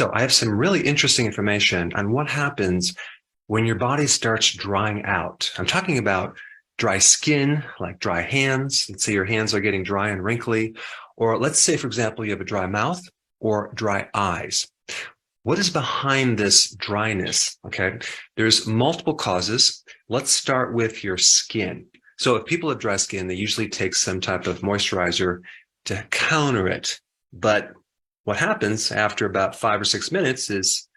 So I have some really interesting information on what happens when your body starts drying out. I'm talking about dry skin, like dry hands. Let's say your hands are getting dry and wrinkly, or let's say, for example, you have a dry mouth or dry eyes. What is behind this dryness? Okay, there's multiple causes. Let's start with your skin. So if people have dry skin, they usually take some type of moisturizer to counter it. But what happens after about 5 or 6 minutes is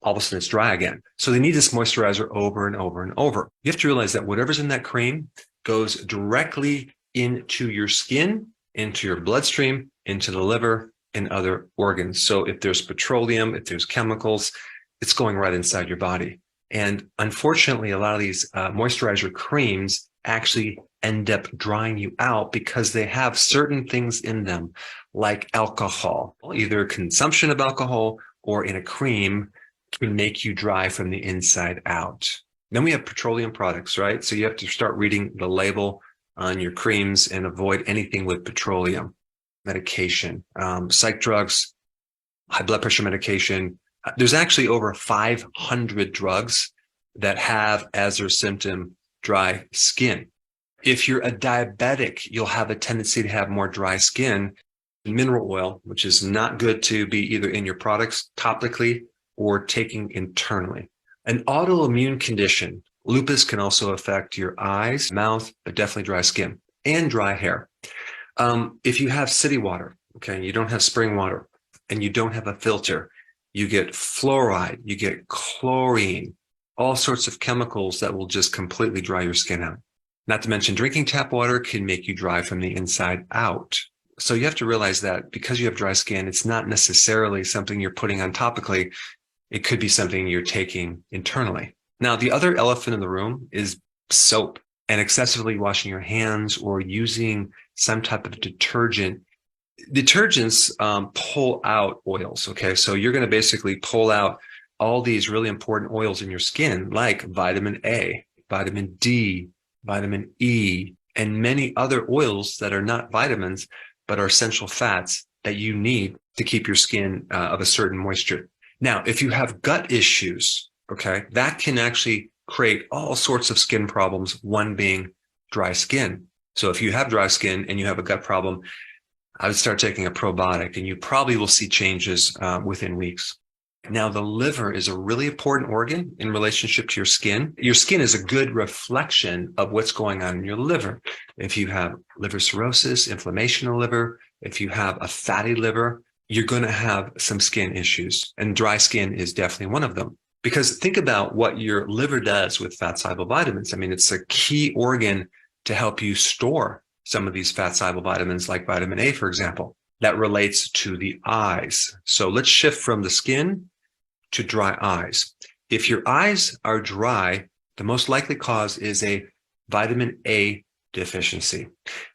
all of a sudden it's dry again. So they need this moisturizer over and over and over. You have to realize that whatever's in that cream goes directly into your skin, into your bloodstream, into the liver, and other organs. So if there's petroleum, if there's chemicals, it's going right inside your body. And unfortunately, a lot of these moisturizer creams actually end up drying you out because they have certain things in them, like alcohol. Either consumption of alcohol or in a cream can make you dry from the inside out. Then we have petroleum products, right? So you have to start reading the label on your creams and avoid anything with petroleum. Medication, psych drugs, high blood pressure medication. There's actually over 500 drugs that have as their symptom dry skin. If you're a diabetic, you'll have a tendency to have more dry skin. Mineral oil, which is not good to be either in your products topically or taking internally. An autoimmune condition, lupus, can also affect your eyes, mouth, but definitely dry skin and dry hair. If you have city water, okay, you don't have spring water and you don't have a filter, you get fluoride, you get chlorine, all sorts of chemicals that will just completely dry your skin out. Not to mention drinking tap water can make you dry from the inside out. So you have to realize that because you have dry skin, it's not necessarily something you're putting on topically. It could be something you're taking internally. Now, the other elephant in the room is soap and excessively washing your hands or using some type of detergent. Detergents pull out oils, okay? So you're going to basically pull out all these really important oils in your skin, like vitamin A, vitamin D, vitamin E, and many other oils that are not vitamins, but are essential fats that you need to keep your skin of a certain moisture. Now, if you have gut issues, okay, that can actually create all sorts of skin problems, one being dry skin. So if you have dry skin and you have a gut problem, I would start taking a probiotic and you probably will see changes within weeks. Now, the liver is a really important organ in relationship to your skin. Your skin is a good reflection of what's going on in your liver. If you have liver cirrhosis, inflammation of the liver, if you have a fatty liver, you're going to have some skin issues. And dry skin is definitely one of them. Because think about what your liver does with fat-soluble vitamins. I mean, it's a key organ to help you store some of these fat-soluble vitamins, like vitamin A, for example, that relates to the eyes. So let's shift from the skin to dry eyes. If your eyes are dry, the most likely cause is a vitamin A deficiency.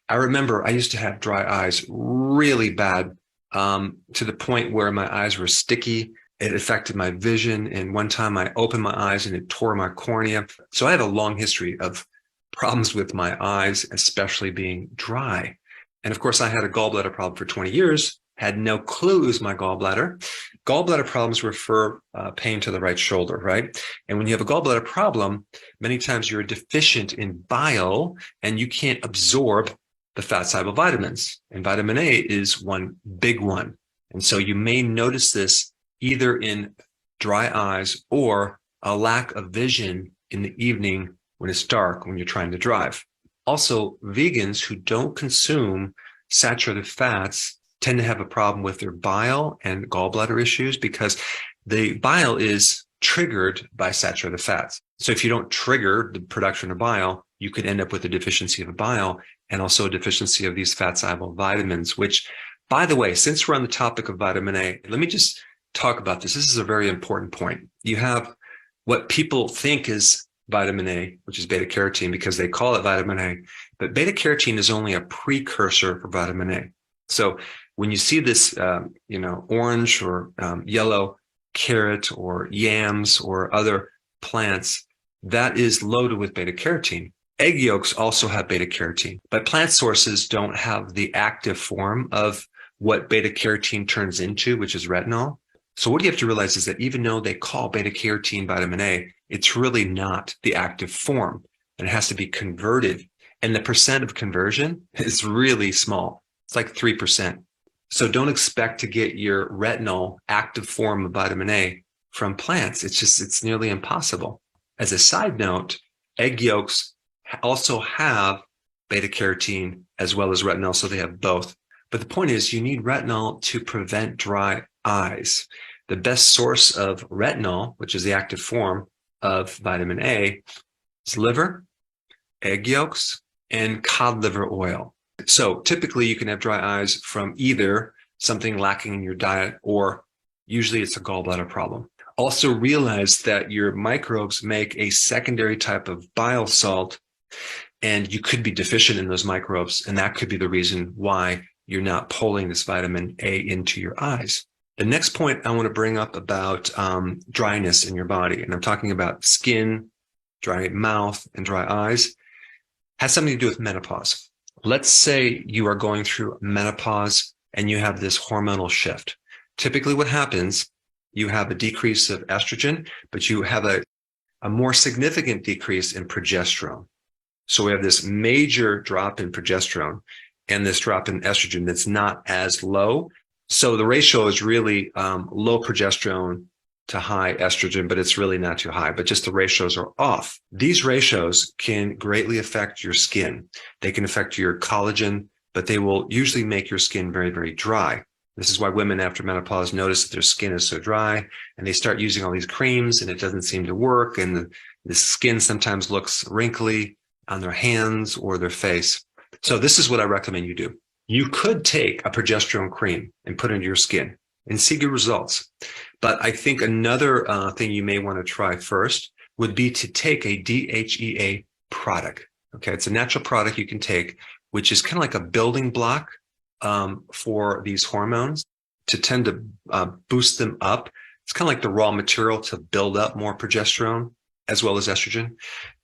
I remember I used to have dry eyes really bad, to the point where my eyes were sticky. It affected my vision. And one time I opened my eyes and it tore my cornea. So I have a long history of problems with my eyes, especially being dry. And of course, I had a gallbladder problem for 20 years, had no clue it was my gallbladder. Gallbladder problems refer pain to the right shoulder, right? And when you have a gallbladder problem, many times you're deficient in bile and you can't absorb the fat-soluble vitamins. And vitamin A is one big one. And so you may notice this either in dry eyes or a lack of vision in the evening when it's dark, when you're trying to drive. Also, vegans who don't consume saturated fats tend to have a problem with their bile and gallbladder issues because the bile is triggered by saturated fats. So if you don't trigger the production of bile, you could end up with a deficiency of bile and also a deficiency of these fat-soluble vitamins, which, by the way, since we're on the topic of vitamin A, let me just talk about this. This is a very important point. You have what people think is vitamin A, which is beta carotene because they call it vitamin A, but beta carotene is only a precursor for vitamin A. So when you see this, orange or yellow carrot or yams or other plants, that is loaded with beta carotene. Egg yolks also have beta carotene, but plant sources don't have the active form of what beta carotene turns into, which is retinol. So what you have to realize is that even though they call beta carotene vitamin A, it's really not the active form, and it has to be converted. And the percent of conversion is really small. It's like 3%. So don't expect to get your retinol active form of vitamin A from plants. It's nearly impossible. As a side note, egg yolks also have beta carotene as well as retinol, so they have both. But the point is, you need retinol to prevent dry eyes. The best source of retinol, which is the active form of vitamin A, is liver, egg yolks, and cod liver oil. So typically you can have dry eyes from either something lacking in your diet, or usually it's a gallbladder problem. Also realize that your microbes make a secondary type of bile salt, and you could be deficient in those microbes, and that could be the reason why you're not pulling this vitamin A into your eyes. The next point I want to bring up about dryness in your body, and I'm talking about skin, dry mouth, and dry eyes, has something to do with menopause. Let's say you are going through menopause and you have this hormonal shift. Typically what happens, you have a decrease of estrogen, but you have a more significant decrease in progesterone. So we have this major drop in progesterone and this drop in estrogen that's not as low. So the ratio is really low progesterone to high estrogen, but it's really not too high, but just the ratios are off. These ratios can greatly affect your skin. They can affect your collagen, but they will usually make your skin very, very dry. This is why women after menopause notice that their skin is so dry, and they start using all these creams and it doesn't seem to work. And the skin sometimes looks wrinkly on their hands or their face. So this is what I recommend you do. You could take a progesterone cream and put it into your skin and see good results. But I think another thing you may want to try first would be to take a DHEA product. Okay, it's a natural product you can take, which is kind of like a building block for these hormones to tend to boost them up. It's kind of like the raw material to build up more progesterone as well as estrogen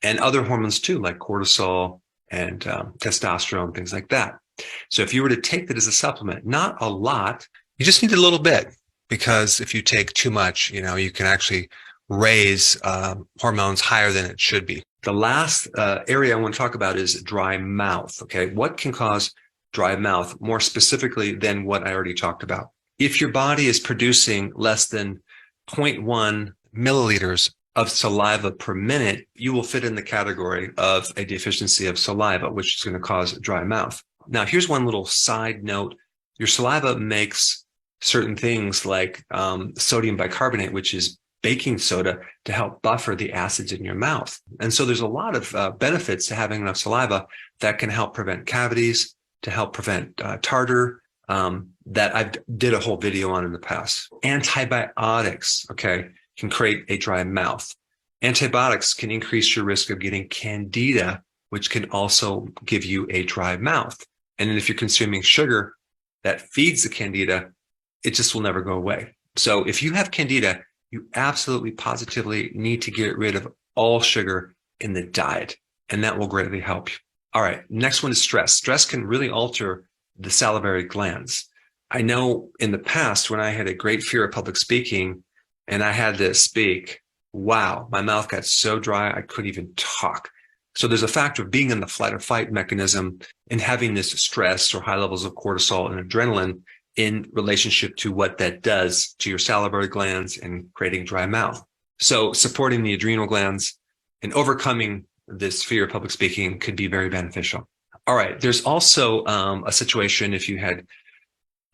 and other hormones too, like cortisol and testosterone, things like that. So if you were to take that as a supplement, not a lot, you just need a little bit, because if you take too much, you can actually raise hormones higher than it should be. The last area I want to talk about is dry mouth. Okay, what can cause dry mouth more specifically than what I already talked about? If your body is producing less than 0.1 milliliters of saliva per minute, you will fit in the category of a deficiency of saliva, which is going to cause dry mouth. Now, here's one little side note. Your saliva makes certain things like sodium bicarbonate, which is baking soda, to help buffer the acids in your mouth. And so there's a lot of benefits to having enough saliva that can help prevent cavities, to help prevent tartar, that I did a whole video on in the past. Antibiotics, okay, can create a dry mouth. Antibiotics can increase your risk of getting candida, which can also give you a dry mouth. And then if you're consuming sugar that feeds the candida, it just will never go away. So if you have candida, you absolutely positively need to get rid of all sugar in the diet, and that will greatly help you. All right, next one is stress. Stress can really alter the salivary glands. I know in the past when I had a great fear of public speaking and I had to speak, wow, my mouth got so dry I couldn't even talk. So there's a factor of being in the flight or fight mechanism and having this stress or high levels of cortisol and adrenaline in relationship to what that does to your salivary glands and creating dry mouth. So supporting the adrenal glands and overcoming this fear of public speaking could be very beneficial. All right. There's also a situation if you had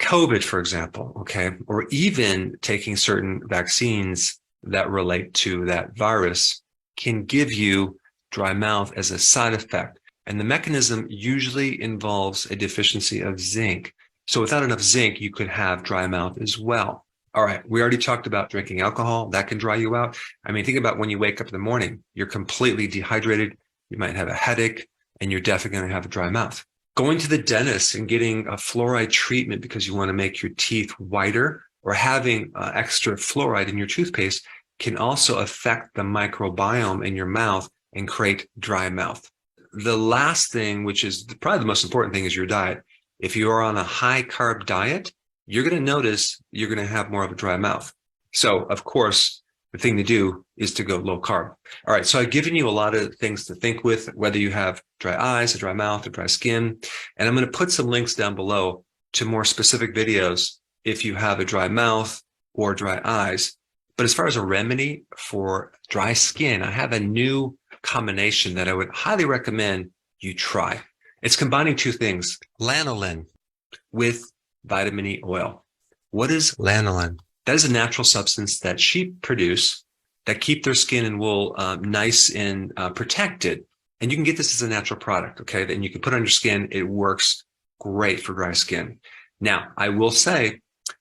COVID, for example, okay, or even taking certain vaccines that relate to that virus can give you dry mouth as a side effect. And the mechanism usually involves a deficiency of zinc. So without enough zinc, you could have dry mouth as well. All right. We already talked about drinking alcohol. That can dry you out. I mean, think about when you wake up in the morning, you're completely dehydrated. You might have a headache and you're definitely going to have a dry mouth. Going to the dentist and getting a fluoride treatment because you want to make your teeth whiter, or having extra fluoride in your toothpaste can also affect the microbiome in your mouth and create dry mouth. The last thing, which is probably the most important thing, is your diet. If you are on a high carb diet, you're going to notice you're going to have more of a dry mouth. So, of course, the thing to do is to go low carb. All right. So I've given you a lot of things to think with, whether you have dry eyes, a dry mouth, or dry skin. And I'm going to put some links down below to more specific videos if you have a dry mouth or dry eyes. But as far as a remedy for dry skin, I have a new combination that I would highly recommend you try. It's combining two things, lanolin with vitamin E oil. What is lanolin? That is a natural substance that sheep produce that keep their skin and wool nice and protected. And you can get this as a natural product, okay? Then you can put it on your skin. It works great for dry skin. Now, I will say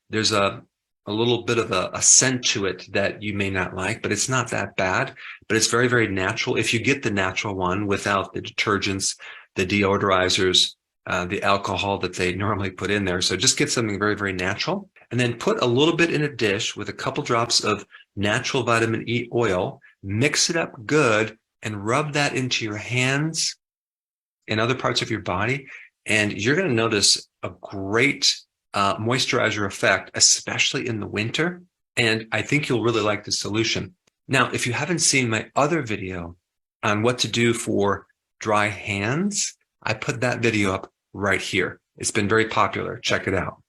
there's a little bit of a scent to it that you may not like, but it's not that bad. But it's very, very natural. If you get the natural one without the detergents, the deodorizers, the alcohol that they normally put in there. So just get something very, very natural. And then put a little bit in a dish with a couple drops of natural vitamin E oil, mix it up good, and rub that into your hands and other parts of your body. And you're going to notice a great moisturizer effect, especially in the winter. And I think you'll really like the solution. Now, if you haven't seen my other video on what to do for dry hands, I put that video up right here. It's been very popular. Check it out.